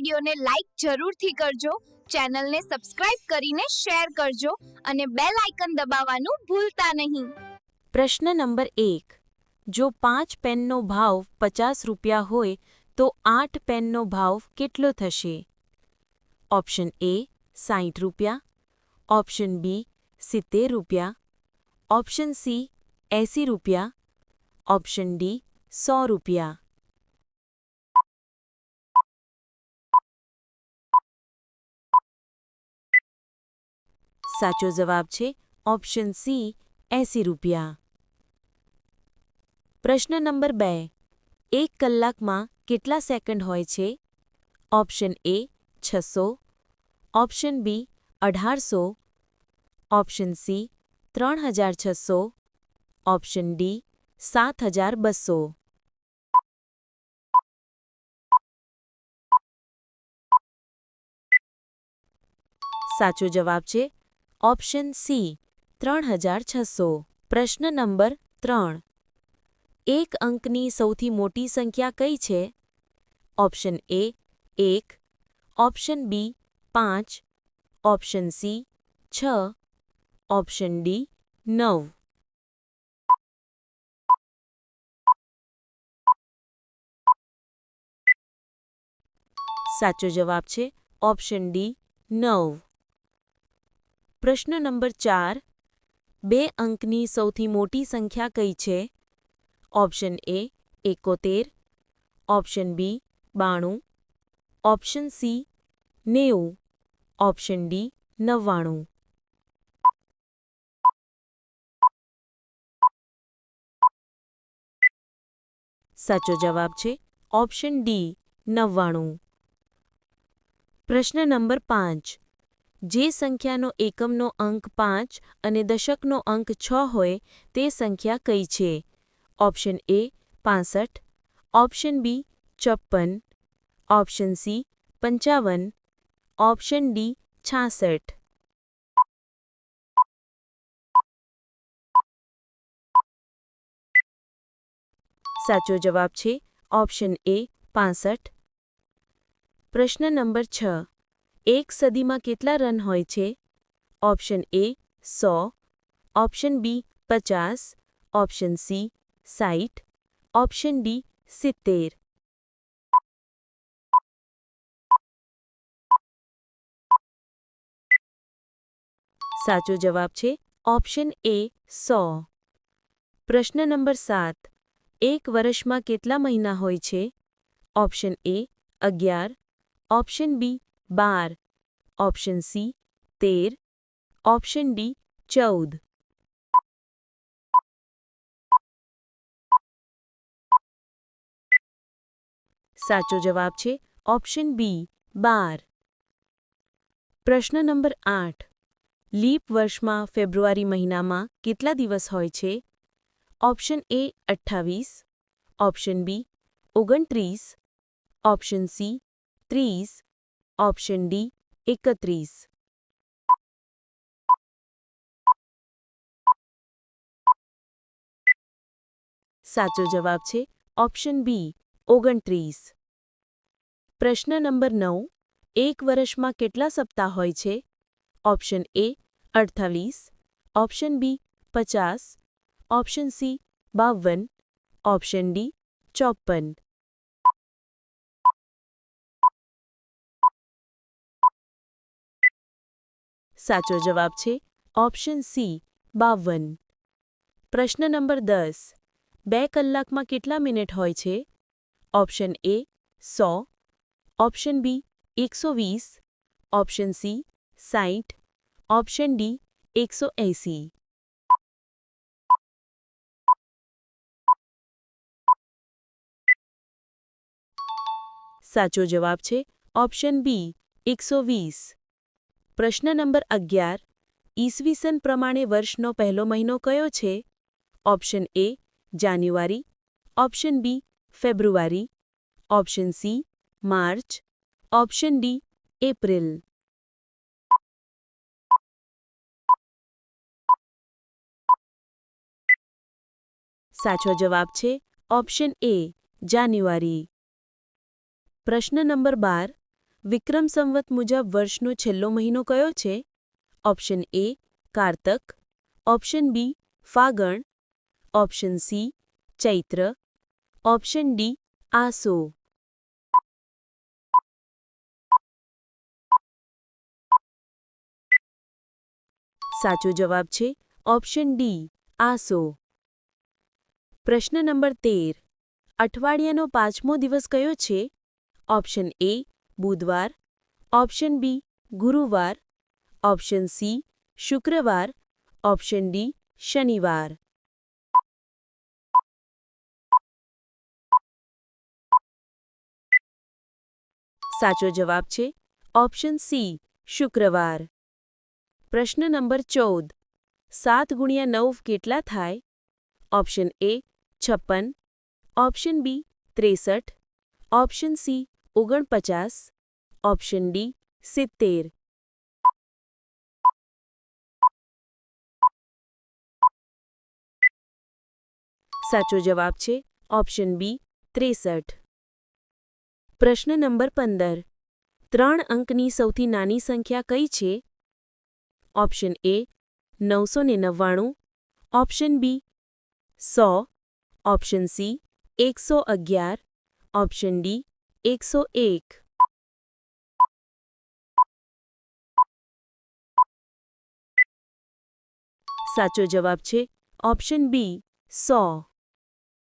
વિડીયોને લાઈક જરૂરથી કરજો, ચેનલને સબસ્ક્રાઇબ કરીને શેર કરજો અને બેલ આઇકન દબાવવાનું ભૂલતા નહીં. પ્રશ્ન નંબર 1. જો 5 પેનનો ભાવ 50 રૂપિયા હોય તો 8 પેનનો ભાવ કેટલો થશે? ઓપ્શન એ 60 રૂપિયા, ઓપ્શન બી 70 રૂપિયા, ઓપ્શન સી 80 રૂપિયા, ઓપ્શન ડી 100 રૂપિયા. સાચો જવાબ છે ઓપ્શન સી 80 રૂપિયા. પ્રશ્ન નંબર 2. 1 કલાકમાં કેટલા સેકન્ડ હોય છે? Option A 600, option B 1800, option C 3600, option D 7200. સાચો જવાબ છે ઓપ્શન સી 3600. પ્રશ્ન નંબર 3. એક અંકની સૌથી મોટી સંખ્યા કઈ છે? Option A 1, option B 5, option C 6, option D 9. સાચો જવાબ છે ઓપ્શન ડી 9. પ્રશ્ન નંબર 4. 2 અંકની સૌથી મોટી સંખ્યા કઈ છે? Option A 71, option B 92, option C 90, option D 99. સાચો જવાબ છે ઓપ્શન ડી 99. પ્રશ્ન નંબર 5. જે સંખ્યાનો એકમનો અંક 5 અને દશકનો અંક 6 હોય તે સંખ્યા કઈ છે? Option A 65, option B 54, option C 55, option D 66. સાચો જવાબ છે ઓપ્શન એ 65. પ્રશ્ન નંબર 6. એક સદીમાં કેટલા રન હોય છે? Option A 100, option B 50, option C 60, option D 70. સાચો જવાબ છે ઓપ્શન એ 100. પ્રશ્ન નંબર 7. એક વર્ષમાં કેટલા મહિના હોય છે? Option A 11, option B 12, option C 13, option D 14. સાચો જવાબ છે ઓપ્શન બી 12. પ્રશ્ન નંબર 8. લીપ વર્ષમાં ફેબ્રુઆરી મહિનામાં કેટલા દિવસ હોય છે? Option A 28, option B 29, option C 30, option D 31. સાચો જવાબ છે ઓપ્શન બી 29. પ્રશ્ન નંબર 9. એક વર્ષમાં કેટલા સપ્તાહ હોય છે? Option A 48, option B 50, option C 52, option D 54. સાચો જવાબ છે ઓપ્શન સી 52. પ્રશ્ન નંબર 10. 2 કલાકમાં કેટલા મિનિટ હોય છે? Option A 100, option B 120, option C 60, option D 180. સાચો જવાબ છે ઓપ્શન બી 120. પ્રશ્ન નંબર 11. ઈસવીસન પ્રમાણે વર્ષનો પહેલો મહિનો કયો છે? ઓપ્શન એ જાન્યુઆરી, ઓપ્શન બી ફેબ્રુઆરી, ઓપ્શન સી માર્ચ, ઓપ્શન ડી એપ્રિલ. સાચો જવાબ છે ઓપ્શન એ જાન્યુઆરી. પ્રશ્ન નંબર 12. વિક્રમ સંવત મુજબ વર્ષનો છેલ્લો મહિનો કયો છે? ઓપ્શન એ કારતક, ઓપ્શન બી ફાગણ, ઓપ્શન સી ચૈત્ર, ઓપ્શન ડી આસો. સાચો જવાબ છે ઓપ્શન ડી આસો. પ્રશ્ન નંબર 13. અઠવાડિયાનો 5મો દિવસ કયો છે? ઓપ્શન એ બુધવાર, ઓપ્શન બી ગુરુવાર, ઓપ્શન સી શુક્રવાર, ઓપ્શન ડી શનિવાર. સાચો જવાબ છે ઓપ્શન સી શુક્રવાર. પ્રશ્ન નંબર 14. 7 ગુણ્યા 9 કેટલા થાય? Option A 56, option B 63, option C 49, option D 70. સાચો જવાબ છે ઓપ્શન બી 63. પ્રશ્ન નંબર 15. 3 અંકની સૌથી નાની સંખ્યા કઈ છે? Option A 999, option B 100, option C 111, option D 101. સાચો જવાબ છે ઓપ્શન બી 100.